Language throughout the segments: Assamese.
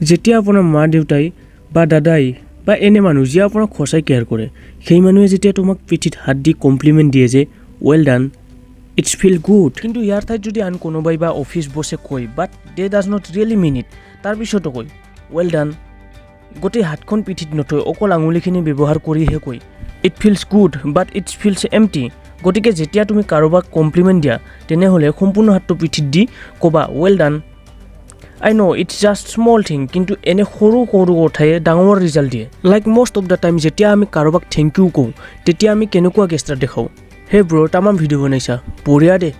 যেতিয়া আপোনাৰ মা দেউতাই বা দাদাই বা এনে মানুহ যিয়ে আপোনাক সঁচাই কেয়াৰ কৰে সেই মানুহে যেতিয়া তোমাক পিঠিত হাত দি কমপ্লিমেণ্ট দিয়ে যে well done it's feel good, কিন্তু ইয়াৰ ঠাইত যদি আন কোনোবাই বা অফিচ বছে কয় but they does not really mean it, তাৰপিছতো কয় ৱেল ডান, গোটেই হাতখন পিঠিত নথৈ অকল আঙুলিখিনি ব্যৱহাৰ কৰিহে কয় it feels good but it's feels empty. গতিকে যেতিয়া তুমি কাৰোবাক কমপ্লিমেণ্ট দিয়া তেনেহ'লে সম্পূৰ্ণ হাতটো পিঠিত দি ক'বা well done. I know' it's just small thing, কিন্তু এনে সৰু সৰু কথাই ডাঙৰ ৰিজাল্ট দিয়ে। Like most of the time যেতিয়া আমি কাৰোবাক থেংক ইউ কওঁ তেতিয়া আমি কেনেকুৱা গেষ্টাৰ দেখাওঁ, হে ব্ৰ তামাম ভিডিঅ' বনাইছা বঢ়িয়া দে,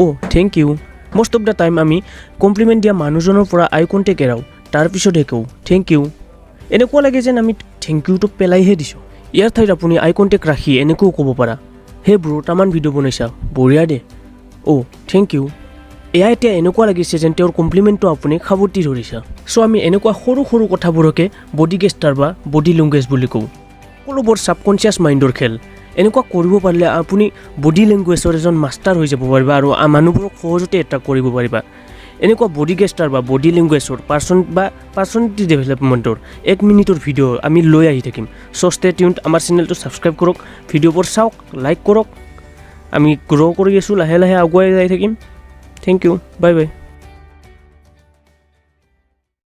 অ' thank you. Most of the time আমি কমপ্লিমেণ্ট দিয়া মানুহজনৰ পৰা আই কণ্টেক্ট এৰাওঁ, তাৰপিছতহে কওঁ থেংক ইউ। এনেকুৱা লাগে যেন আমি থেংক ইউটো পেলাইহে দিছোঁ। ইয়াৰ ঠাইত আপুনি আই কণ্টেক্ট ৰাখি এনেকৈও ক'ব পাৰা, হে ব্ৰ তামান ভিডিঅ' বনাইছা বঢ়িয়া দে, অ' থেংক ইউ। এয়া এতিয়া এনেকুৱা লাগিছে যেন তেওঁৰ কমপ্লিমেণ্টটো আপুনি খাবতি ধৰিছা। চ' আমি এনেকুৱা সৰু সৰু কথাবোৰকে বডি গেষ্টাৰ বা বডি লেংগুৱেজ বুলি কওঁ। সকলোবোৰ ছাবকনচিয়াছ মাইণ্ডৰ খেল। এনেকুৱা কৰিব পাৰিলে আপুনি বডি লেংগুৱেজৰ এজন মাষ্টাৰ হৈ যাব পাৰিবা আৰু মানুহবোৰক সহজতে এট্ৰেক্ট কৰিব পাৰিবা। এনেকুৱা বডি গেষ্টাৰ বা বডি লেংগুৱেজৰ পাৰ্চনেলিটি ডেভেলপমেণ্টৰ 1 মিনিটৰ ভিডিঅ' আমি লৈ আহি থাকিম। চ' ষ্টে টিউনড, আমাৰ চেনেলটো ছাবস্ক্ৰাইব কৰক, ভিডিঅ'বোৰ চাওক, লাইক কৰক। আমি গ্ৰ' কৰি আছোঁ, লাহে লাহে আগুৱাই যাই থাকিম। Thank you. Bye bye.